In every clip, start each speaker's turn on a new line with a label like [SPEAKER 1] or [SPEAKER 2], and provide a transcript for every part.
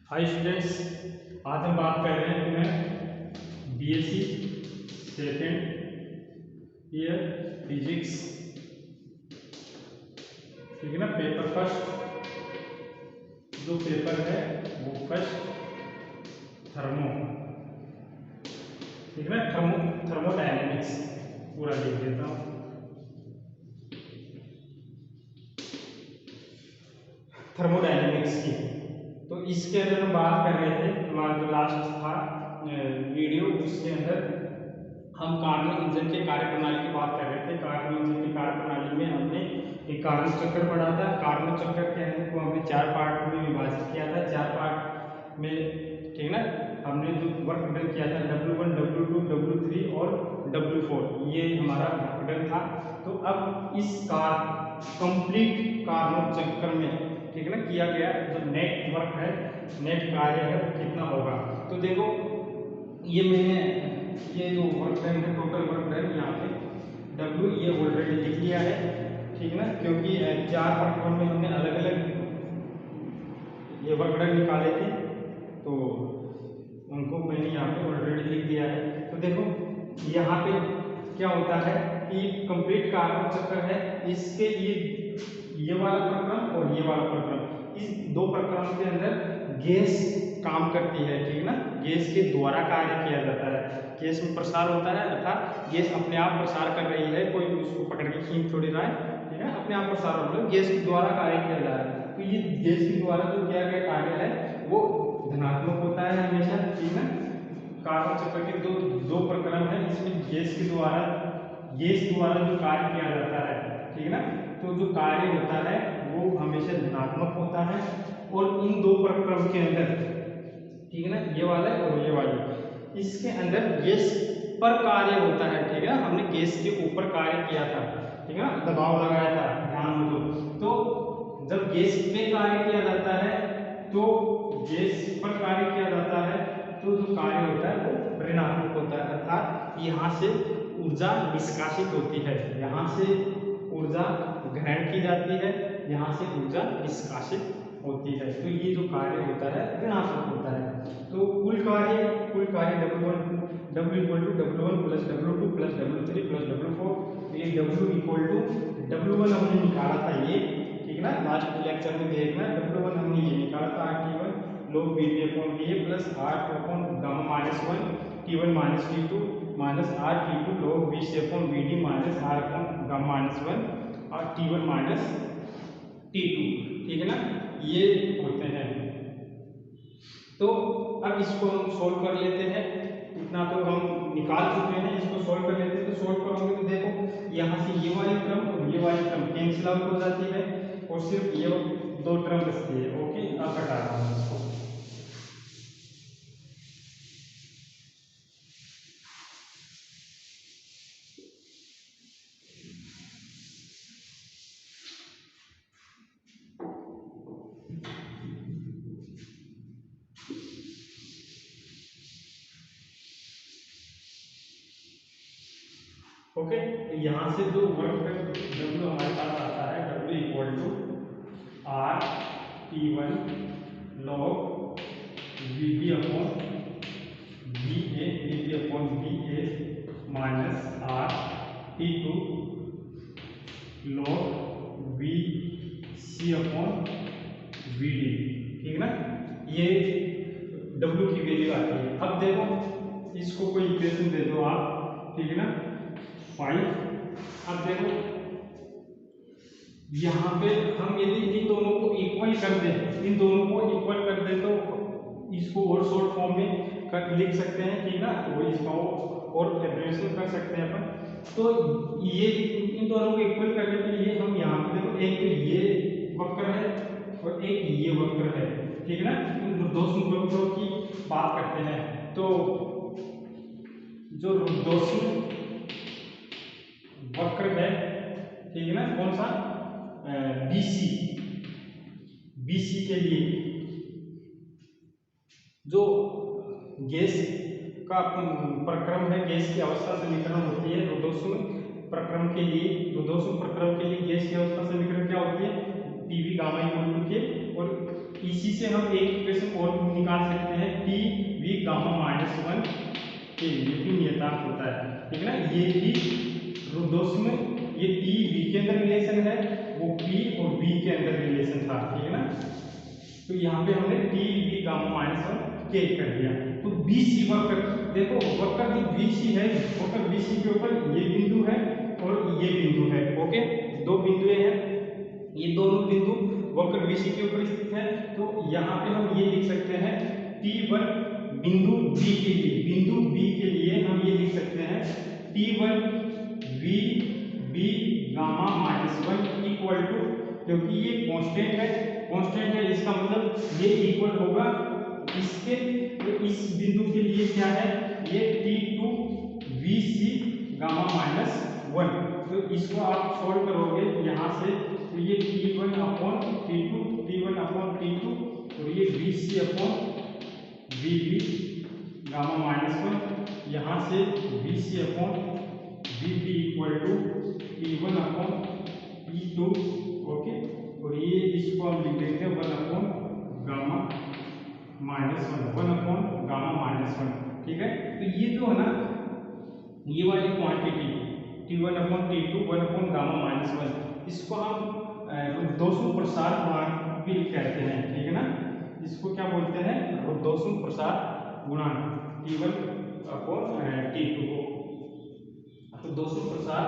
[SPEAKER 1] Hi students, आज हम बात कर रहे हैं तुम्हें बीएससी सेकेंड ईयर फिजिक्स, ठीक है ना। पेपर फर्स्ट जो पेपर है वो फर्स्ट थर्मो, ठीक है ना। थर्मोडायनेमिक्स पूरा लिख देता हूँ। थर्मोडायनेमिक्स की तो इसके अंदर हम बात कर रहे थे, हमारा जो लास्ट था वीडियो, उसके अंदर हम कार्नोट इंजन के कार्यप्रणाली की बात कर रहे थे। कार्नोट इंजन की कार्यप्रणाली में हमने एक कार्नोट चक्र पढ़ा था। कार्नोट चक्र के अंदर को हमने 4 पार्ट में विभाजित किया था। 4 पार्ट में, ठीक ना, हमने जो वर्क डन किया था W1, W2, W3 और W4, ये हमारा वर्क डन था। तो अब इस कंप्लीट कार्नोट चक्र में, ठीक है ना, किया गया जो नेट वर्क है, नेट कार्य है, वो कितना होगा। तो देखो, ये मैंने ये जो वर्क डन है, टोटल वर्क डन यहाँ पे W ये ऑलरेडी लिख लिया है, ठीक ना, क्योंकि 4 प्रकरण में हमने अलग अलग ये वर्क डन निकाले थे, तो उनको मैंने यहाँ पे ऑलरेडी लिख दिया है। तो देखो यहाँ पे क्या होता है कि कंप्लीट कार्बन चक्र है, इसके ये वाला प्रक्रम और ये वाला प्रक्रम, इस दो प्रक्रम के अंदर गैस काम करती है, ठीक ना। गैस के द्वारा कार्य किया जाता है, गैस में प्रसार होता है, अर्थात गैस अपने आप प्रसार कर रही है, कोई उसको पकड़ के खींच थोड़ी रहा है, ठीक है, अपने आप प्रसार हो रहा है, गैस के द्वारा कार्य किया जा रहा है। तो ये गैस के द्वारा जो किया गया कार्य है वो धनात्मक होता है हमेशा, ठीक है। कार्बन चक्र के दो प्रक्रम है, इसमें गैस द्वारा जो कार्य किया जाता है, ठीक है ना, तो जो कार्य होता है वो हमेशा धनात्मक होता है। और इन दो प्रक्रम के अंदर, ठीक है ना, ये वाला और ये वाला, इसके अंदर गैस पर कार्य होता है, ठीक है। हमने गैस के ऊपर कार्य किया था, ठीक है ना, दबाव लगाया था, ध्यान दो। तो जब गैस पे कार्य किया जाता है, तो गैस पर कार्य किया जाता है, तो जो कार्य होता है वो ऋणात्मक होता है, अर्थात यहाँ से ऊर्जा निष्कासित होती है, यहाँ से ऊर्जा ग्रहण की जाती है, यहाँ से ऊर्जा निष्कासित होती है। तो ये जो कार्य होता है ऋणात्मक होता है। तो कुल कार्य W1 plus W2 plus W3 plus W4, ये W1 हमने निकाला था ये, ठीक है ना, लास्ट लेक्चर में देखना, W1 हमने ये निकाला था T1 log VB upon VA plus R upon gamma minus 1 T1 minus T2 minus R T2 log VC upon VD minus R upon gamma minus 1 और T1 माइनस T2, ठीक है ना, ये होते हैं। तो अब इसको हम सोल्व कर लेते हैं, इतना तो हम निकाल चुके हैं, इसको सोल्व कर लेते हैं। तो सोल्व करोगे तो देखो यहाँ से ये वाली टर्म और ये वाली टर्म कैंसिल आउट हो जाती है और सिर्फ ये दो टर्म बचती है। ओके, अब हटा रहा हूँ इसको। ओके, तो यहाँ से जो वर्क W हमारे पास आता है, W equal to R T1 log VB upon VA minus R T2 log VC upon VD, ठीक है ना, ये W की वैल्यू आती है। अब देखो इसको कोई इक्वेशन दे दो आप, ठीक है ना, 5। अब देखो यहाँ पे हम यदि इन दोनों को इक्वल कर दें, तो इसको और शॉर्ट फॉर्म में लिख सकते हैं, ठीक ना, तो इसका और एब्रिविएशन कर सकते हैं अपन। तो ये इन दोनों को इक्वल करने के लिए हम यहाँ पे देखो, एक तो ये वक्र है और एक ये वक्र है, ठीक है ना, इन दो वक्रों की बात करते हैं। तो जो रुद्धोष्म वक्र है, ठीक है ना, कौन सा, BC के लिए जो गैस का प्रक्रम है, गैस की अवस्था समीकरण होती है रुद्धोष्म प्रक्रम के लिए गैस की अवस्था समीकरण क्या होती है, PV gamma equal to K, और EC से हम एक इक्वेशन और निकाल सकते हैं, टी वी गामा माइनस 1 के लिए भी नियतांक होता है, ठीक है ना। ये भी दोस्तों में ये टी वी के अंदर रिलेशन है, वो पी और वी के अंदर रिलेशन था, ठीक है ना। तो यहाँ पे हमने टी वी गामा माइनस 1 के कर दिया। तो बी सी वक्र, देखो वक्र जो बी सी है, वक्र बी सी के ऊपर ये बिंदु है और ये बिंदु है, ओके, दो बिंदुएं हैं, ये दोनों बिंदु वक्र बी सी के ऊपर स्थित है। तो यहाँ पे हम ये लिख सकते हैं T1 बिंदु बी के लिए, बिंदु बी के लिए हम ये लिख सकते हैं T1 V B gamma minus 1 equal to, क्योंकि ये कांस्टेंट है, इसका मतलब ये इक्वल होगा इसके, तो इस बिंदु के लिए क्या है, ये T2 we C gamma minus 1। तो इसको आप सोल्व करोगे यहाँ से, तो ये T1 upon T2, T1 upon T2 और ये VC upon VB gamma minus 1, यहाँ से VC upon VB equal to T1 upon T2, okay, और ये इसको हम लिख देते हैं 1 upon gamma minus 1 upon gamma minus 1, ठीक है। तो ये जो है ना, ये वाली quantity T1 upon T2 1 upon gamma minus 1, इसको हम रुद्धोष्म प्रसार गुणांक भी कहते हैं, ठीक है ना। इसको क्या बोलते हैं, रुद्धोष्म प्रसार गुणांक T1 अपॉन T2 को रुद्धोष्म प्रसार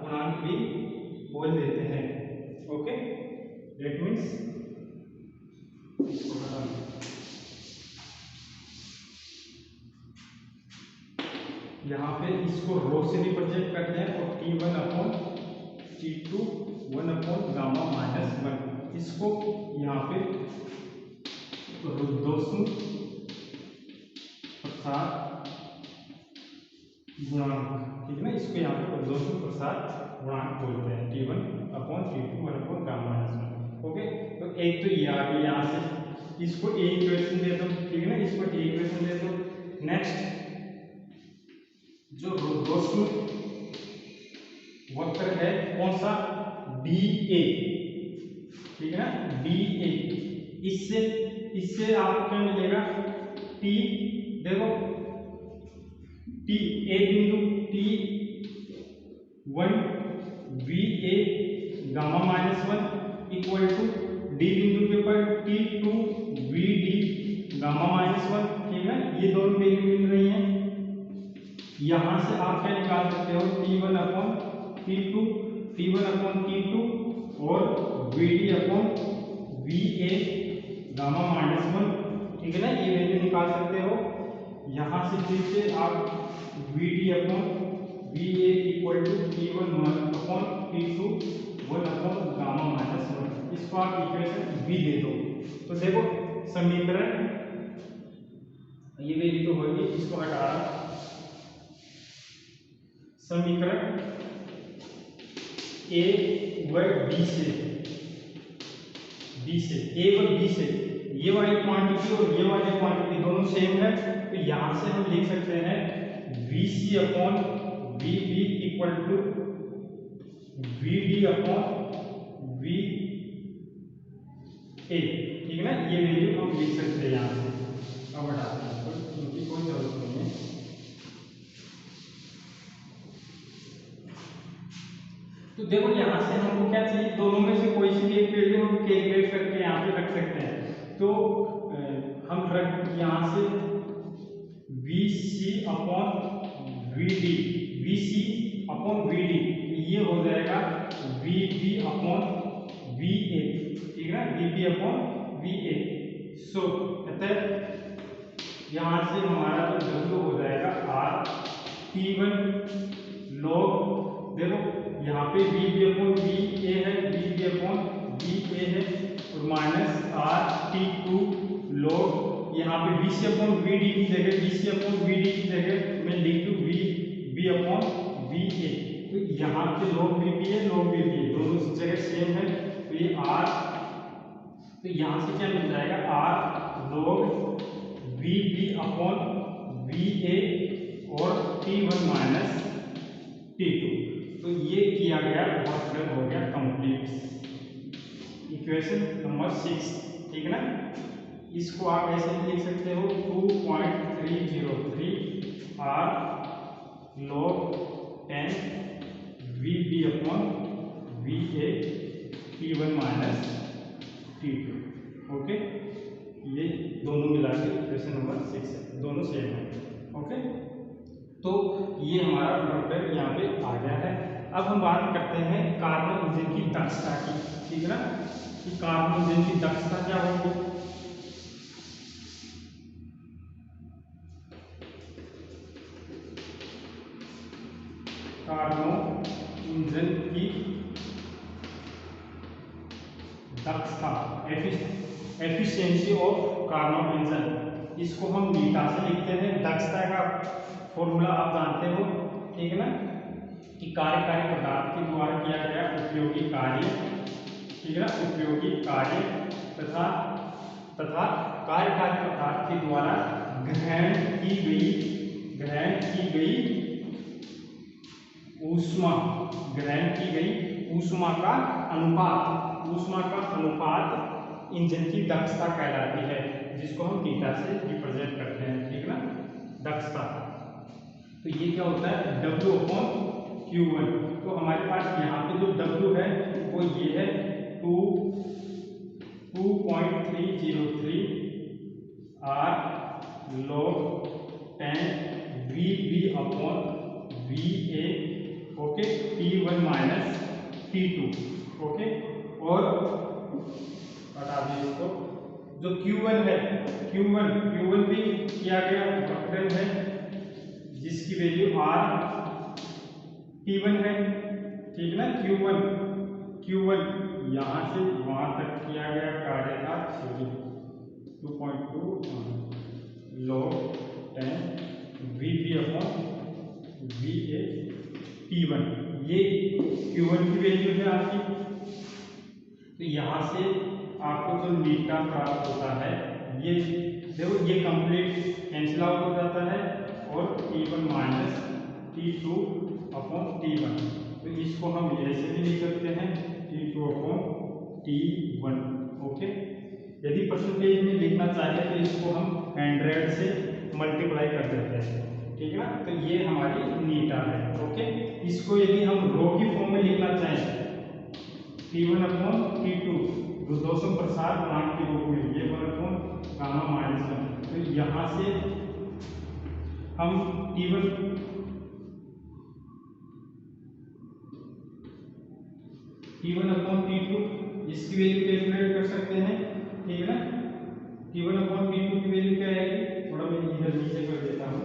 [SPEAKER 1] गुणांक भी बोल देते हैं, ओके। दैट मीन्स इसको बता दें, यहाँ पे इसको रो से रिप्रेजेंट करते हैं, और T1 upon T2 1 upon gamma minus 1, इसको यहाँ पे रुद्धोष्म प्रसार गुणांक, ठीक है ना, इसको यहाँ पे रुद्धोष्म प्रसार गुणांक बोलते हैं, T1 upon T2 1 upon gamma minus 1, okay. तो एक तो ये आ गया, यहाँ से इसको ए इक्वेशन दे दो, ठीक है ना, इसको ए इक्वेशन दे दो। नेक्स्ट जो रुद्धोष्म वक्र है कौन सा, DA, ठीक है ना, DA, इससे आपको क्या मिलेगा, T, देखो T ए बिंदु T1 VA gamma minus 1 equal to D बिंदु के ऊपर T2 VD गामा माइनस 1, ठीक है, ये दोनों वैल्यू मिल रही हैं। यहाँ से आप क्या निकाल सकते हो, T1 upon T2, T1 upon T2 और VD upon VA gamma minus 1, ठीक है ना, ये वैल्यू निकाल सकते हो। यहाँ से फिर से आप VD upon VA equal to T1 upon T2 1 upon gamma minus 1, इसको आप इक्वेशन बी दे दो। तो देखो समीकरण, ये वैल्यू तो होगी, इसको हटा, समीकरण ए व बी से, ए व बी से ये वाली क्वांटिटी और ये वाली क्वांटिटी दोनों सेम है, तो यहां से हम लिख सकते हैं VC upon VB equal to VD upon VA, ठीक है ना, ये वैल्यू हम लिख सकते हैं यहां से। अब हटाते हैं, क्योंकि कोई जरूरत नहीं है। तो देखो यहाँ से हमको क्या चाहिए, दोनों में से कोई सी एक वैल्यू हम कैलकुलेट करके यहाँ पे रख सकते हैं। तो हम रख यहाँ से VC upon VD, VC upon VD, ये हो जाएगा VB अपॉन VA, ठीक है ना, VB अपॉन VA। सो अतः यहाँ से हमारा जो W हो जाएगा R T1 log, देखो यहाँ पे VB अपॉन VA है, VB अपॉन VA है, और माइनस RT2 log, यहाँ पे VC अपॉन VD की जगह, VC अपॉन VD की जगह मैं लिख दूँ VB अपॉन VA। तो यहाँ पे log VB है, log VB है, दोनों जगह सेम है, तो ये R, तो यहाँ से क्या मिल जाएगा, R log VB upon VA और T1 माइनस T2। तो ये किया गया, वर्क हो गया कंप्लीट, इक्वेशन नंबर 6, ठीक है ना। इसको आप ऐसे भी लिख सकते हो 2.303 R log 10 VB upon VA T1 minus T2। Okay, ये दोनों मिला के इक्वेशन नंबर 6 है, दोनों सेम है। ओके, तो ये हमारा प्रोडक्ट यहाँ पे आ गया है। अब हम बात करते हैं कार्बन इंजन की दक्षता की, ठीक है ना, कि कार्बन इंजन की दक्षता क्या होगी। कार्बन इंजन की दक्षता, एफिशिएंसी ऑफ कार्बन इंजन, इसको हम मीटा से लिखते हैं। दक्षता का फॉर्मूला आप जानते हो, ठीक है ना, कि कार्यकारी पदार्थ के द्वारा किया गया उपयोगी कार्य, ठीक है ना, उपयोगी कार्य तथा कार्यकारी पदार्थ के द्वारा ग्रहण की गई ऊष्मा का अनुपात इंजन की दक्षता कहलाती है, जिसको हम मीटा से रिप्रेजेंट करते हैं, ठीक है ना, दक्षता। तो ये क्या होता है W/Q1। तो हमारे पास यहाँ पे जो W है वो ये है 2.303 R log 10 VB upon VA, okay, T1 minus T2। Okay, और बता दें इसको, जो Q1 है, Q1 भी किया गया वक्र है, जिसकी वैल्यू R T1 है, ठीक है ना। Q1 यहाँ से वहां तक किया गया कार्य था 2.2 log 10 VB upon VA T1, ये Q1 की वैल्यू है आपकी। तो यहाँ से आपको जो मीटा प्राप्त होता है, ये देखो, ये कंप्लीट कैंसिल आउट हो जाता है, और T1 minus T2 upon T1। तो इसको हम ऐसे भी लिख सकते हैं T2 अपॉन T1। ओके, यदि परसेंटेज में लिखना चाहे तो इसको हम 100 से मल्टीप्लाई कर देते हैं, ठीक है ना। तो ये हमारी मीटा है। ओके, इसको यदि हम रो की फॉर्म में लिखना चाहें, T1 अपॉन T2 दोषम प्रसार गुणांक के रूप में, ये 1 अपॉन गामा माइनस 1। तो यहाँ से हम T1 अपॉन T2 इसकी वैल्यू कैलकुलेट कर सकते हैं, ठीक है ना। T1 अपॉन T2 की वैल्यू क्या आएगी, थोड़ा मैं इधर नीचे कर देता हूँ।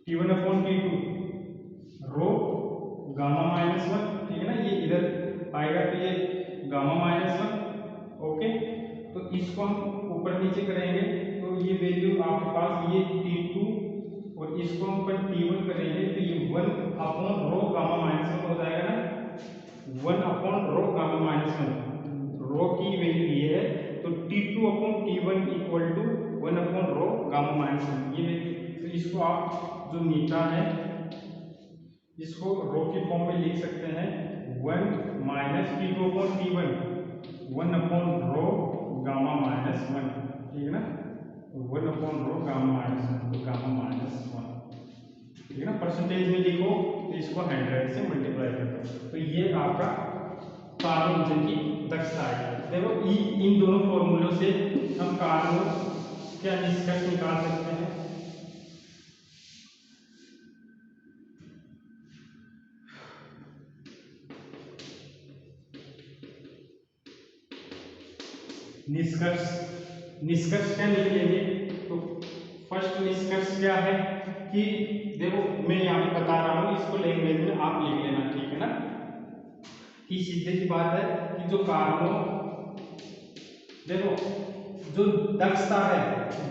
[SPEAKER 1] T1 अपॉन T2 रो गामा माइनस 1, ठीक है ना, ये इधर आएगा तो ये गामा माइनस 1। ओके, तो इसको हम ऊपर नीचे करेंगे तो ये वैल्यू आपके पास ये T2, और इसको हम T1 करेंगे तो ये 1 अपॉन रो गामा माइनस 1 हो जाएगा ना। 1 upon rho gamma minus 1, rho की वैल्यू ये है, तो T2 upon T1 equal to 1 upon rho gamma minus 1, ये वैल्यू। तो इसको आप जो मीटा है, इसको रो की फॉर्म में लिख सकते हैं 1 minus T2 upon T1, 1 upon rho gamma minus 1, ठीक है ना, 1 अपॉन रो गामा माइनस 1, तो गामा माइनस 1, ठीक है ना। परसेंटेज में लिखो तो इसको 100 से मल्टीप्लाई कर दो, तो ये आपका कार्बन इंजन की दक्षता है। देखो, इन दोनों फॉर्मूलों से हम कार्बन क्या निष्कर्ष निकाल सकते हैं। निष्कर्ष क्या निकलेंगे, तो फर्स्ट निष्कर्ष क्या है कि देखो, मैं यहाँ पे बता रहा हूँ, इसको लैंग्वेज में आप लिख लेना, ठीक है ना, कि सीधे की बात है कि जो कार्बन, देखो जो दक्षता है,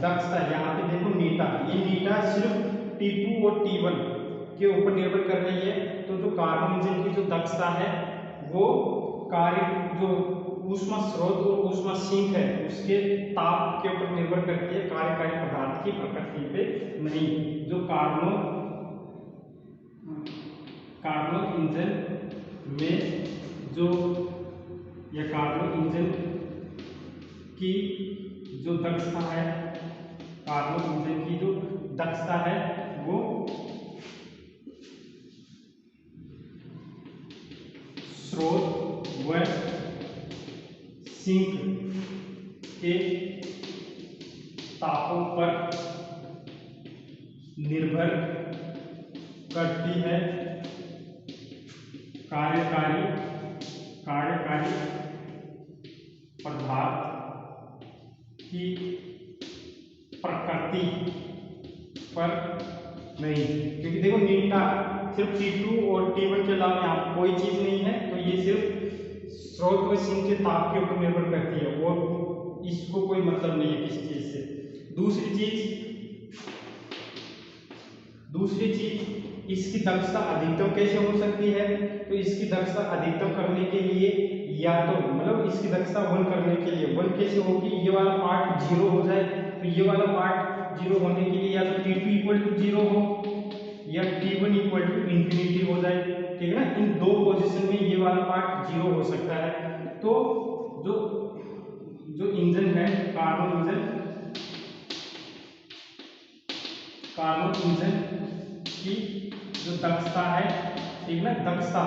[SPEAKER 1] दक्षता यहाँ पे देखो मीटा, ये मीटा सिर्फ T2 और T1 के ऊपर निर्भर कर रही है। तो जो कार्बन इंजन की जो दक्षता है वो कार्य जो ऊष्मा स्रोत और ऊष्मा सिंक है उसके ताप के ऊपर निर्भर करती है, कार्यकारी पदार्थ की प्रकृति पे नहीं। जो कार्बन इंजन में जो या कार्बो इंजन की जो दक्षता है, कार्बो इंजन की जो दक्षता है वो स्रोत व सिंक के तापों पर निर्भर करती है। कार्यकारी पदार्थ की प्रकृति पर नहीं, क्योंकि देखो नीटा सिर्फ T2 और T1 के अलावा यहाँ कोई चीज नहीं है, तो ये सिर्फ स्रोत व सिंक के ताप के ऊपर निर्भर करती है और इसको कोई मतलब नहीं है किसी चीज से। दूसरी चीज इसकी दक्षता अधिकतम कैसे हो सकती है, तो इसकी दक्षता अधिकतम करने के लिए या तो मतलब इसकी दक्षता 1 करने के लिए 1 कैसे होगी, ये वाला पार्ट 0 हो जाए, तो ये वाला पार्ट 0 होने के लिए या तो T2 इक्वल टू 0 हो या T1 इक्वल टू इंफिनिटी हो जाए, ठीक है ना। इन दो पोजीशन में ये वाला पार्ट 0 हो सकता है। तो जो इंजन है कार्बन इंजन की जो दक्षता है, ठीक है ना, दक्षता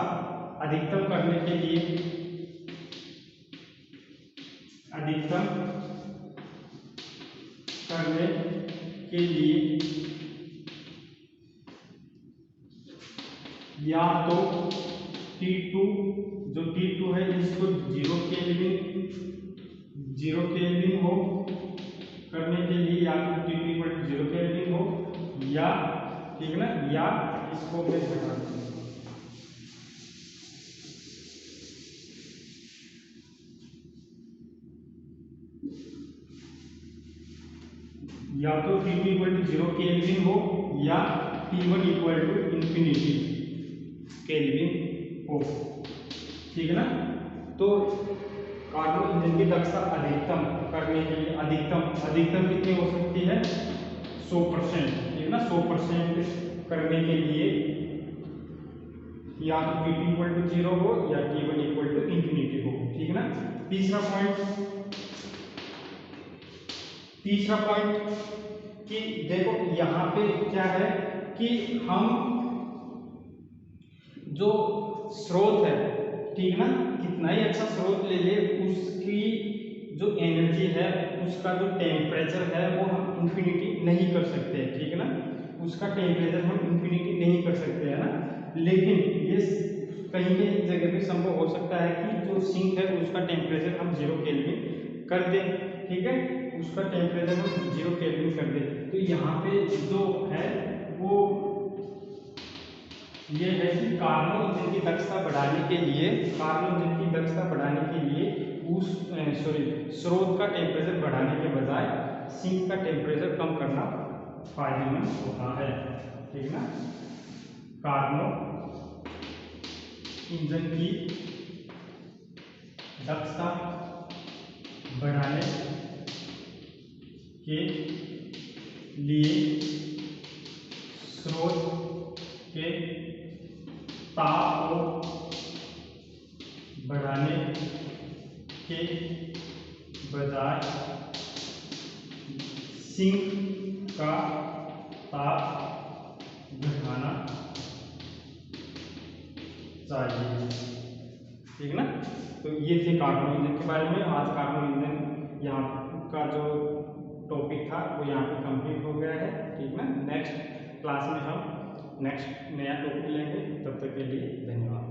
[SPEAKER 1] अधिकतम करने के लिए या तो T2 जो T2 है इसको 0 केल्विन हो करने के लिए, या तो T2 इक्वल टू 0 केल्विन हो या, ठीक है ना, या इसको मैं घटा दूं, या तो T2 इक्वल टू 0 केल्विन हो या T1 equal to infinity kelvin हो, ठीक है ना। तो कार्बन इंजन की दक्षता अधिकतम करने के लिए अधिकतम कितनी हो सकती है, 100%, ठीक है ना। 100% करने के लिए या तो T2 इक्वल टू 0 हो या T1 इक्वल टू इंफिनिटी हो, ठीक है ना। तीसरा पॉइंट कि देखो यहाँ पे क्या है कि हम जो स्रोत है, ठीक है ना, कितना ही अच्छा स्रोत ले ले, उसकी जो एनर्जी है, उसका जो टेम्परेचर है वो हम इंफिनिटी नहीं कर सकते, ठीक है ना। उसका टेम्परेचर हम इंफिनिटी नहीं कर सकते, है ना। लेकिन ये कहीं कहीं जगह पे संभव हो सकता है कि जो सिंक है उसका टेम्परेचर हम 0 केल्विन कर दें, ठीक है, उसका टेम्परेचर हम 0 केल्विन कर दें। तो यहाँ पे जो है वो ये है कि कार्बन इंजन की दक्षता बढ़ाने के लिए उस स्रोत का टेम्परेचर बढ़ाने के बजाय सिंक का टेम्परेचर कम करना फायदेमंद होता है, ठीक है ना। कार्बन इंजन की दक्षता बढ़ाने के लिए स्रोत के ताप को बढ़ाने के बजाय सिंक का ताप घटाना चाहिए, ठीक है ना। तो ये थे कार्बन इंजन के बारे में। आज कार्बन इंजन यहाँ का जो टॉपिक था वो यहाँ पे कंप्लीट हो गया है, ठीक है ना। नेक्स्ट क्लास में हम नेक्स्ट नया टॉपिक लेंगे, तब तक के लिए धन्यवाद।